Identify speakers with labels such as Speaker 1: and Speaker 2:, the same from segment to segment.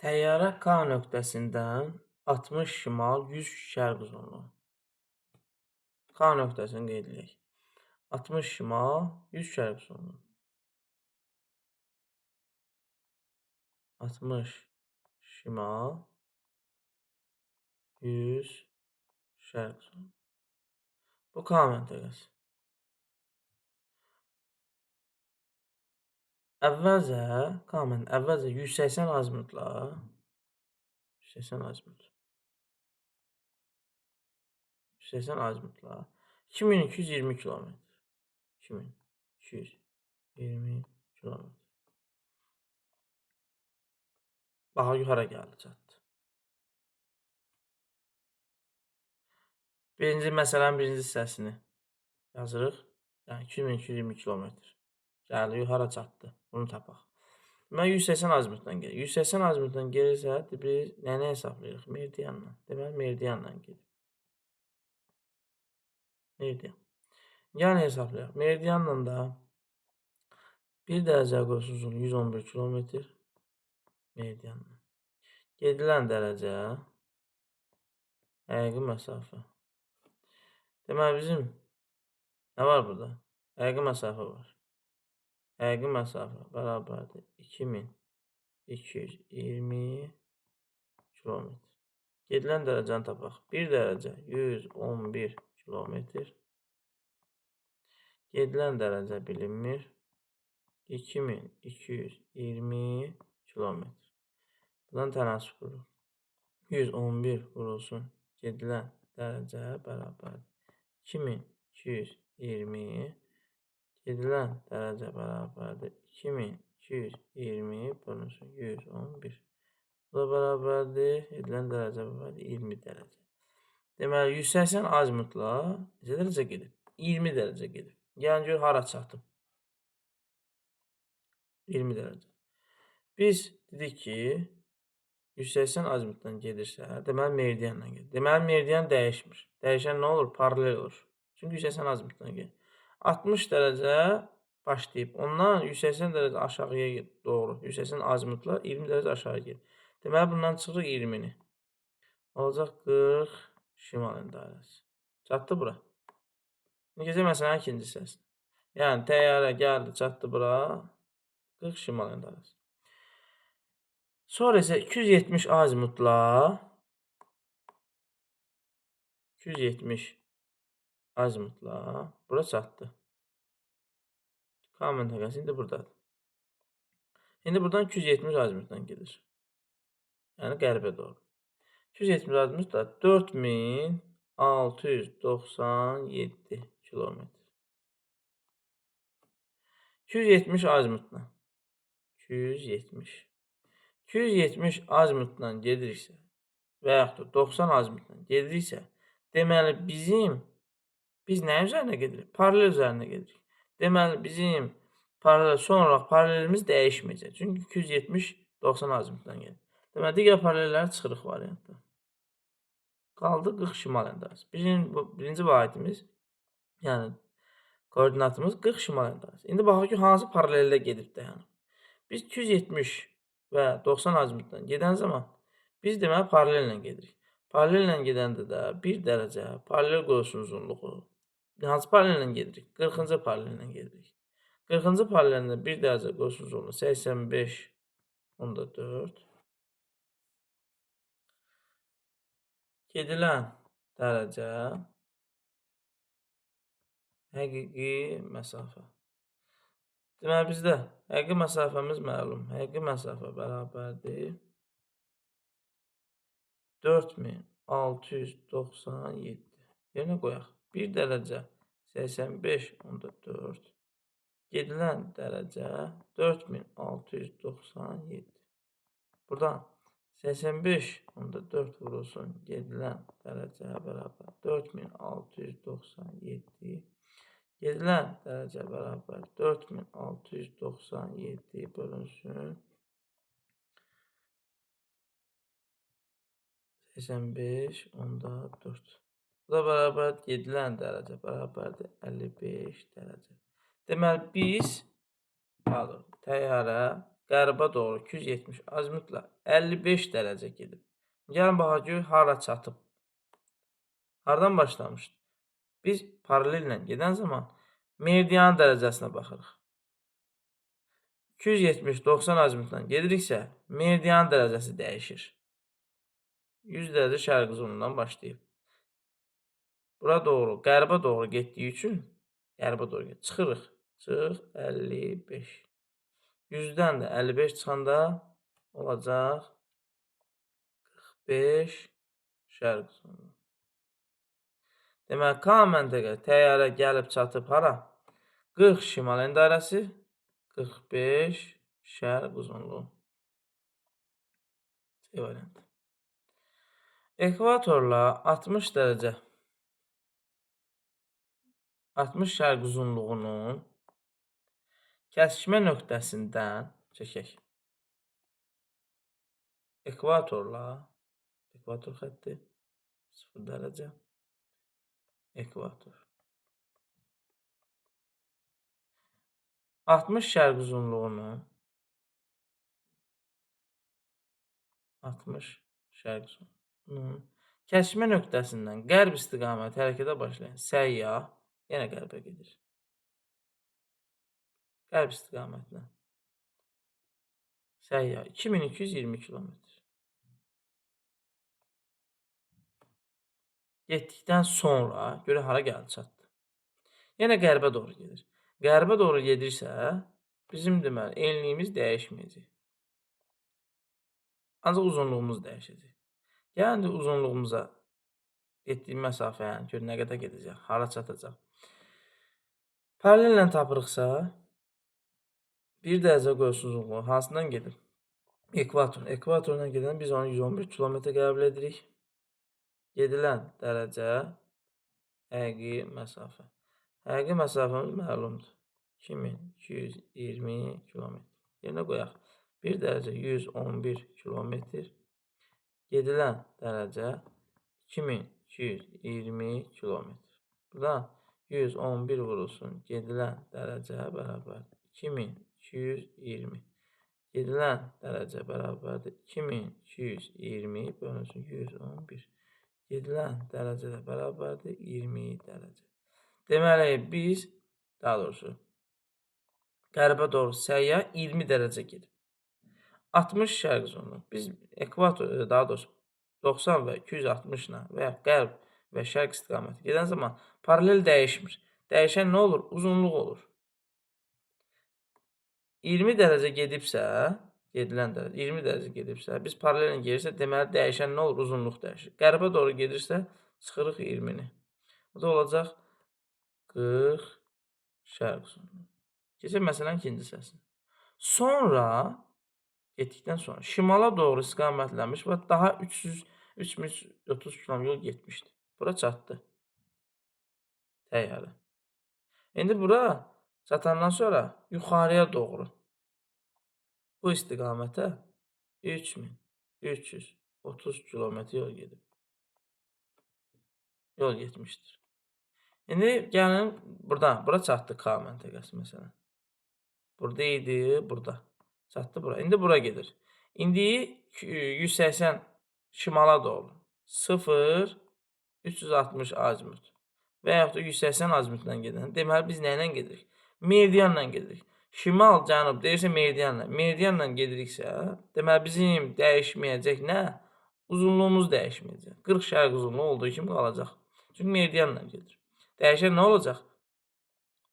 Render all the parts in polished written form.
Speaker 1: Təyyarə K nöqtəsindən 60 şimal, 100 şərq uzunluğu. K nöqtəsini qeyd edək. 60 şimal, 100 şərq uzunluğu. 60 şimal, 100 şərq uzunluğu. Bu K məntəqəsi. Əvvəlcə 180 azimutla 180 azimutla 2220 km. 2220 km. Baxa yuxarı gəldi, çatdı. Məsələnin birinci hissəsini yazırıq. Yəni 2220 km. Gəldi, yuxarı çatdı. Bunu tapaq. Deməli 180 azimutdan gedir. 180 azimutdan gelirsə, biz nəni hesablayırıq? Meridianla. Deməli meridianla gedir. Meridian. Yəni hesablayaq. Meridianla da 1 dərəcə qoysun uzunluğu 111 km. Meridianla. Gedilən dərəcə həqiqi məsafə. Deməli bizim nə var burada? Həqiqi məsafə var. Həqiqi məsafə bərabərdir 2220 km. Gedilən dərəcəni tapaq. 1 dərəcə 111 km. Gedilən dərəcə bilinmir. 2220 km. Buradan tənasüb qururuq. 111 vurulsun. Gedilən dərəcə bərabərdir 2220. Gedilən dərəcə bərabərdir 2220 bölünsün 111. Bu da bərabərdir. Gedilən dərəcə bərabərdir 20 dərəcə. Deməli 180 azimutla neçə dərəcə gedib? 20 dərəcə gedib. Yəni gör hara çatıb? 20 dərəcə. Biz dedik ki 180 azimutdan gedirsə, deməli meridianla gedir. Deməli meridian dəyişmir. Dəyişən nə olur? Paralel olur. Çünki 180 azimutdan gedir. 60 dərəcə başlayıb. Ondan 180 dərəcə aşağıya doğru. 180 azimutla 20 dərəcə aşağı gedir. Deməli bundan çıxırıq 20-ni. Olacaq 40 şimal dairəsi. Çatdı bura. İndi keçək məsələnin ikinci hissəsinə. Yəni təyyarə gəldi, çatdı bura. 40 şimal dairəsi. Sonra isə 270 azimutla 270 azimutla bura çatdı. K məntəqəsi indi buradadır. İndi buradan 270 azimutdan gedir. Yəni qərbə doğru. 270 azimutla 4697 km. 270 azimutla 270 azimutdan gediriksə və yaxud da 90 azimutdan gediriksə, deməli biz nə üzərinə gedirik? Paralel üzərinə gedirik. Deməli bizim sonra paralelimiz dəyişməyəcək. Çünki 270 90 azimutdan gedir. Deməli digər paralelləri çıxırıq variantda. Qaldı 40 şimal dairəsi. Birinci vahidimiz, yəni koordinatımız 40 şimal dairəsi. İndi baxaq ki, hansı paraleldə gedib dayanıb. Biz 270 və 90 azimutdan gedən zaman biz deməli paralellə gedirik. Paralellə gedəndə də 1 dərəcə paralel qoyulsun uzunluğu. Hansı paralellə gedirik? 40-cı paralellə gedirik. 40-cı paralelində 1 dərəcə qoyulsun uzunluğu 85.4. Gedilən dərəcə həqiqi məsafə. Deməli bizdə həqiqi məsafəmiz məlum. Həqiqi məsafə bərabərdir 4697. Yerinə qoyaq. 1 dərəcə 85.4. Gedilən dərəcə 4697. Buradan 85.4 vurulsun. Gedilən dərəcə bərabər 4697. Gedilən dərəcə bərabər 4697 bölünsün 85.4. Bu da bərabər gedilən dərəcə bərabərdir 55 dərəcə. Deməli biz təyyarə qərbə doğru 270 azimutla 55 dərəcə gedib. Gəlin baxaq gör hara çatıb. Hardan başlamışdı? Biz paralellə gedən zaman meridian dərəcəsinə baxırıq. 270-90 azimutla gediriksə, meridian dərəcəsi dəyişir. 100 dərəcə şərq uzunluğundan başlayıb. Bura doğru, qərbə doğru getdiyi üçün qərbə doğru çıxırıq. Çıx 55. 100-dən də 55 çıxanda olacaq 45 şərq uzunluğu. Deməli, K məntəqə təyyarə gəlib çatıb hara? 40 şimal endairəsi, 45 şərq uzunluğu. C variantı. Ekvatorla 60 dərəcə 60 şərq uzunluğunun kəsişmə nöqtəsindən çəkək. Ekvator xətti 0 dərəcə ekvator. 60 şərq uzunluğunun kəsişmə nöqtəsindən qərb istiqaməti hərəkətə başlayan səyyah yenə qərbə gedir. Qərb istiqamətinə səyyah 2220 kilometr. Getdikdən sonra görə hara gəldi çatdı. Yenə qərbə doğru gedir. Qərbə doğru gedirsə, bizim deməli enliyimiz dəyişməyəcək. Ancaq uzunluğumuz dəyişəcək. Yəni uzunluğumuza getdiyim məsafəni gör nə qədər gedəcək, hara çatacaq. Paralellə tapırıqsa 1 dərəcə qoyulsun uzunluğu hansından gedir? Ekvator. Ekvatordan gedən biz onu 111 kilometr qəbul edirik. Gedilən dərəcə həqiqi məsafə. Həqiqi məsafəmiz məlumdur. 2220 kilometr. Yerinə qoyaq. 1 dərəcə 111 kilometr. Gedilən dərəcə 2220 kilometr. Buradan 111 vurulsun. Gedilən dərəcə bərabərdir 2220. Gedilən dərəcə bərabərdir 2220 bölünsün 111. Gedilən dərəcə də bərabərdir 20 dərəcə. Deməli, biz, daha doğrusu, qərbə doğru səyyah 20 dərəcə gedib. 60 şərq uzunluğu. Biz ekvator, daha doğrusu 90 və 260 ilə və ya qərb və şərq istiqaməti gedən zaman paralel dəyişmir. Dəyişən nə olur? Uzunluq olur. 20 dərəcə gedibsə, gedilən dərəcə 20 dərəcə gedibsə, biz paralellə gedirsə, deməli dəyişən nə olur? Uzunluq dəyişir. Qərbə doğru gedirsə, çıxırıq 20-ni. Bu da olacaq 40 şərq uzunluğu. Keçək məsələn ikinci hissəsini. Sonra getdikdən sonra şimala doğru istiqamətlənmiş və daha 330 km yol getmişdi. Bura çatdı. Təyyarə. İndi bura çatandan sonra yuxarıya doğru bu istiqamətə 3330 km yol gedib. Yol getmişdir. İndi gəlin bura çatdı K məntəqəsi məsələn. Burada idi, burada. Çatdı bura. İndi bura gedir. İndi 180 şimala doğru 0 360 azimut və yaxud da 180 azimutla gedən. Deməli biz nə ilə gedirik? Meridianla gedirik. Şimal, cənub deyirsə meridianla. Meridianla gediriksə, deməli bizim dəyişməyəcək nə? Uzunluğumuz dəyişməyəcək. 40 şərq uzunluğu olduğu kimi qalacaq. Çünki meridianla gedir. Dəyişən nə olacaq?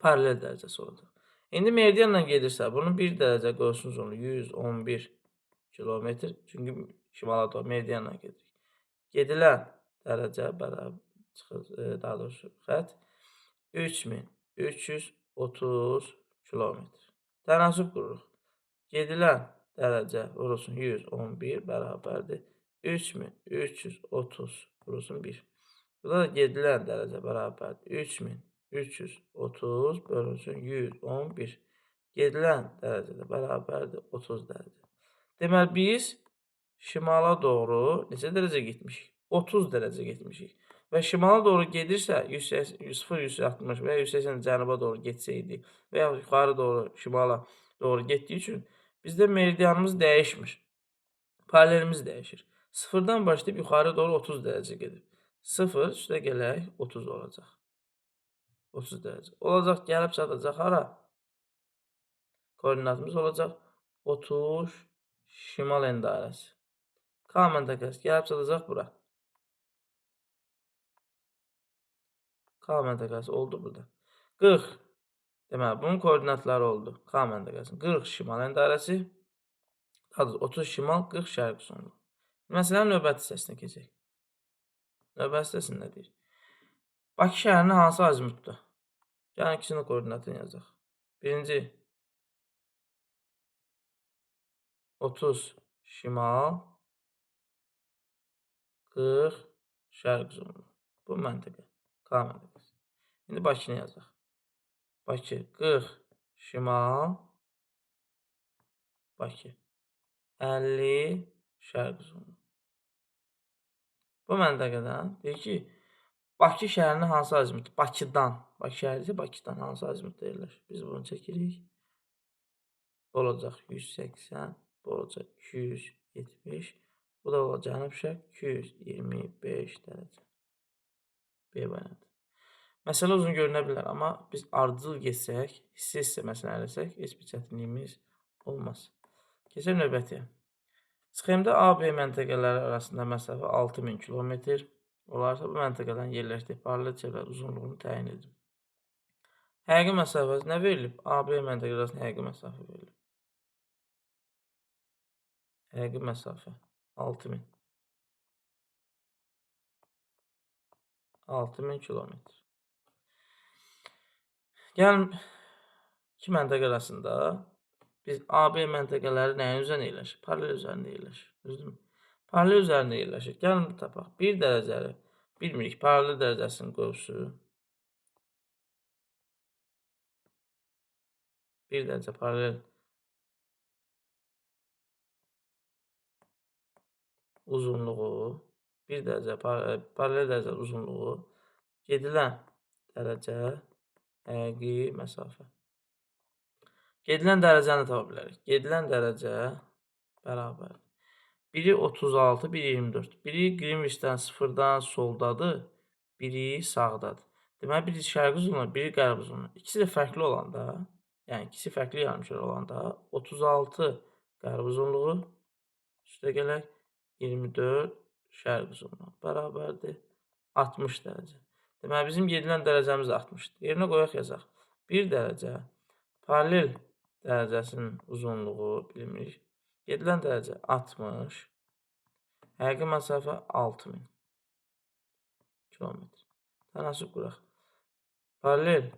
Speaker 1: Paralel dərəcəsi olacaq. İndi meridianla gedirsə, bunun 1 dərəcə qoyulsun uzunluğu 111 kilometr. Çünki şimala doğru meridianla gedirik. Gedilən dərəcə bərabər daha doğrusu xət 3330 kilometr. Tənasüb qururuq. Gedilən dərəcə vurulsun 111 bərabərdir 3330 vurulsun 1. Burada da gedilən dərəcə bərabərdir 3330 bölünsün 111. Gedilən dərəcə də bərabərdir 30 dərəcə. Deməli biz şimala doğru neçə dərəcə getmişik? 30 dərəcə getmişik. Və şimala doğru gedirsə 0-160 və ya 180 cənuba doğru getsəydi və ya yuxarı doğru şimala doğru getdiyi üçün Bizdə meridianımız dəyişmir. Paralelimiz dəyişir. Sıfırdan başlayıb yuxarı doğru 30 dərəcə gedir. 0 üstə gələk 30 olacaq. 30 dərəcə. Olacaq, gəlib çatacaq hara? Koordinatımız olacaq 30 şimal en dairəsi. K məntəqəsi gəlib çatacaq bura. K məntəqəsi oldu burada. 40. Deməli, bunun koordinatları oldu. K məntəqəsinin 40 şimal en dairəsi. 30 şimal, 40 şərq sonlu. Məsələnin növbəti hissəsinə keçək. Növbəti hissəsində nə deyir? Bakı şəhərinin hansı azimutda? Gəlin ikisinin koordinatını yazaq. Birinci 30 şimal, 40 şərq zonlu. Bu məntəqə. K məntəqəsi. İndi Bakını yazaq. Bakı 40 şimal, Bakı 50 şərq zonlu. Bu məntəqədən deyir ki, Bakı şəhərinin hansı azimutda? Bakıdan. Bakı şəhəri isə Bakıdan hansı azimutda yerləşir? Biz bunu çəkirik. Bu olacaq 180, bu olacaq 270, bu da olacaq cənub-şərq 225 dərəcə. B variantı. Məsələ uzun görünə bilər, amma biz ardıcıl geçsək, hissə məsələ eləsək, heç bir çətinliyimiz olmaz. Keçək növbətiyə. Sxemdə A-B məntəqələri arasında məsafə 6000 km olarsa, bu məntəqədən yerləşdiyi paralel çevrələr uzunluğunu təyin edin. Həqiqi məsafəsi nə verilib? A-B məntəqələri arasında həqiqi məsafə verilib. Həqiqi məsafə 6000. 6000 kilometr. Gəlin, iki məntəqə arasında biz AB məntəqələri nəyin üzərində yerləşir? Paralel üzərində yerləşir. Düzdürmü? Paralel üzərində yerləşir. Gəlin bu tapaq. 1 dərəcəli bilmirik. Paralel dərəcəsinin qövsü. 1 dərəcə paralel uzunluğu. 1 dərəcə paralel dərəcə uzunluğu. Gedilən dərəcə həqiqi məsafə. Gedilən dərəcəni tapa bilərik. Gedilən dərəcə bərabər. Biri 36, biri 24. Biri Greenwich'dən sıfırdan soldadır, biri sağdadır. Deməli, biri şərqi uzunluğu, biri qərb uzunluğu. İkisi də fərqli olanda, yəni ikisi fərqli yarımşar olanda 36 qərb uzunluğu üstə gələk 24 şərq uzunluğu bərabərdir 60 dərəcə. Deməli, bizim gedilən dərəcəmiz 60-dır. Yerinə qoyaq yazaq. 1 dərəcə paralel dərəcəsinin uzunluğu bilinmir. Gedilən dərəcə 60. Həqiqi məsafə 6000 kilometr. Tənasüb quraq. Paralel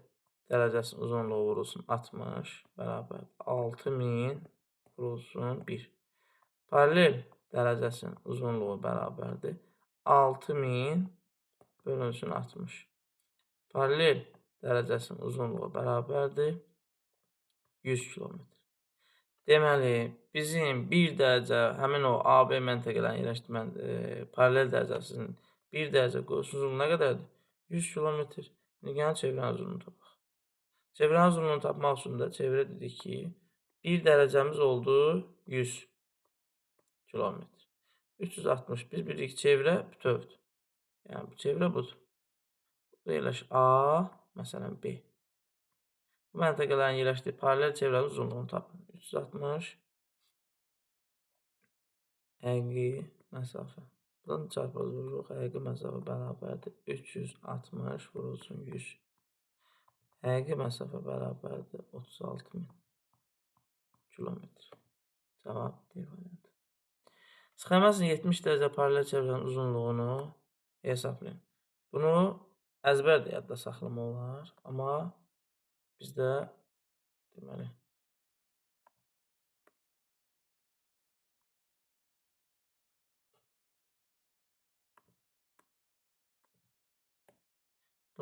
Speaker 1: dərəcəsinin uzunluğu vurulsun 60 bərabər 6000 vurulsun 1. Paralel dərəcəsinin uzunluğu bərabərdir 6000 bölünsün 60. Paralel dərəcəsinin uzunluğu bərabərdir 100 kilometr. Deməli, bizim 1 dərəcə, həmin o AB məntəqələrini yerləşdirmən paralel dərəcəsinin 1 dərəcə qövsü uzunluğu nə qədərdir? 100 kilometr. İndi gəlin çevrənin uzunluğunu tapaq. Çevrənin uzunluğunu tapmaq üçün də çevrə dedik ki, 1 dərəcəmiz oldu 100 kilometr. 360. Biz bilirik çevrə bütövdür. Yəni, çevrə budur. Burada yerləşir A, məsələn B. Bu məntəqələrin yerləşdiyi paralel çevrənin uzunluğunu tapın. 360 həqiqi məsafə. Buradan çarpaz vururuq. Həqiqi məsafə bərabərdir 360 vurulsun 100. Həqiqi məsafə bərabərdir 36000 kilometr. Cavab D variantı. Sxemasının 70 dərəcə paralel çevrənin uzunluğunu hesablayın. Bunu əzbər də yadda saxlama olar, amma bizdə deməli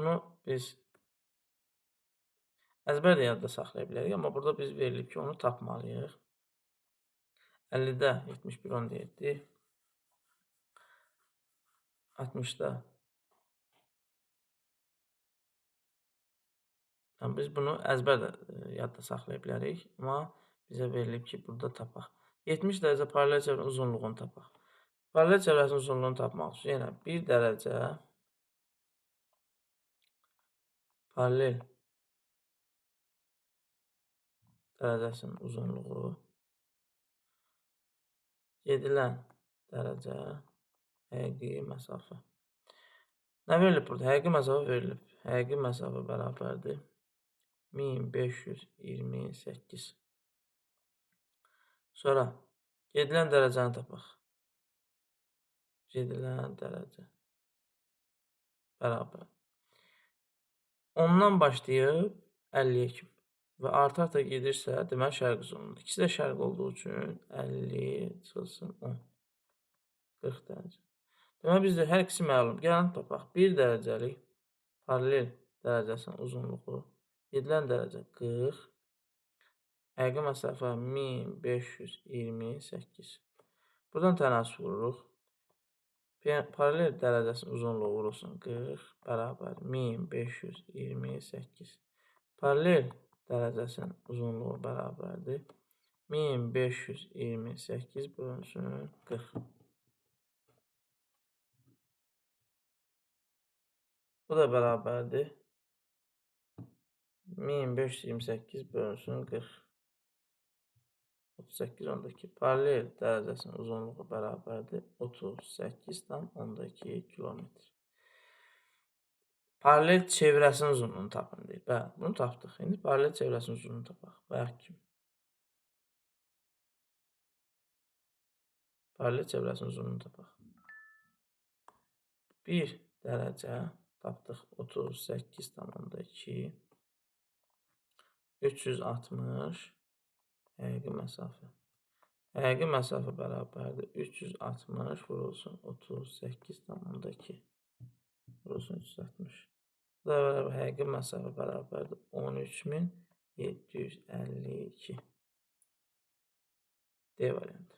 Speaker 1: bunu biz əzbər də yadda saxlaya bilərik, amma burada biz verilib ki, onu tapmalıyıq. 50-də 71 10 deyildi. 60-da. Yəni, biz bunu əzbər də yadda saxlaya bilərik, amma bizə verilib ki, burada tapaq. 70 dərəcə paralel çevrənin uzunluğunu tapaq. Paralel çevrəsinin uzunluğunu tapmaq üçün yenə 1 dərəcə paralel dərəcəsinin uzunluğu gedilən dərəcə həqiqi məsafə. Nə verilib burada? Həqiqi məsafə verilib. Həqiqi məsafə bərabərdir 1528. Sonra gedilən dərəcəni tapaq. Gedilən dərəcə bərabər. 10-dan başlayıb 50-yə kimi və arta-arta gedirsə, deməli şərq uzunluğudur. İkisi də şərq olduğu üçün 50 çıxılsın 10. 40 dərəcə. Deməli bizdə hər ikisi məlum. Gəlin tapaq. 1 dərəcəlik paralel dərəcəsinin uzunluğu, gedilən dərəcə 40, həqiqi məsafə 1528. Buradan tənasüb vururuq. Paralel dərəcəsinin uzunluğu vurulsun 40 bərabər 1528. Paralel dərəcəsinin uzunluğu bərabərdir 1528 bölünsün 40. Bu da bərabərdir 1528 bölünsün 40. 38,2. Paralel dərəcəsinin uzunluğu bərabərdir 38,2 kilometr. Paralel çevrəsinin uzunluğunu tapın deyir. Bəli, bunu tapdıq. İndi paralel çevrəsinin uzunluğunu tapaq. Bayaq kimi. Paralel çevrəsinin uzunluğunu tapaq. 1 dərəcə tapdıq 38,2. 360 həqiqi məsafə. Həqiqi məsafə bərabərdir 360 vurulsun 38,2 vurulsun 360. Bu da bərabər həqiqi məsafə bərabərdir 13752. D variantı.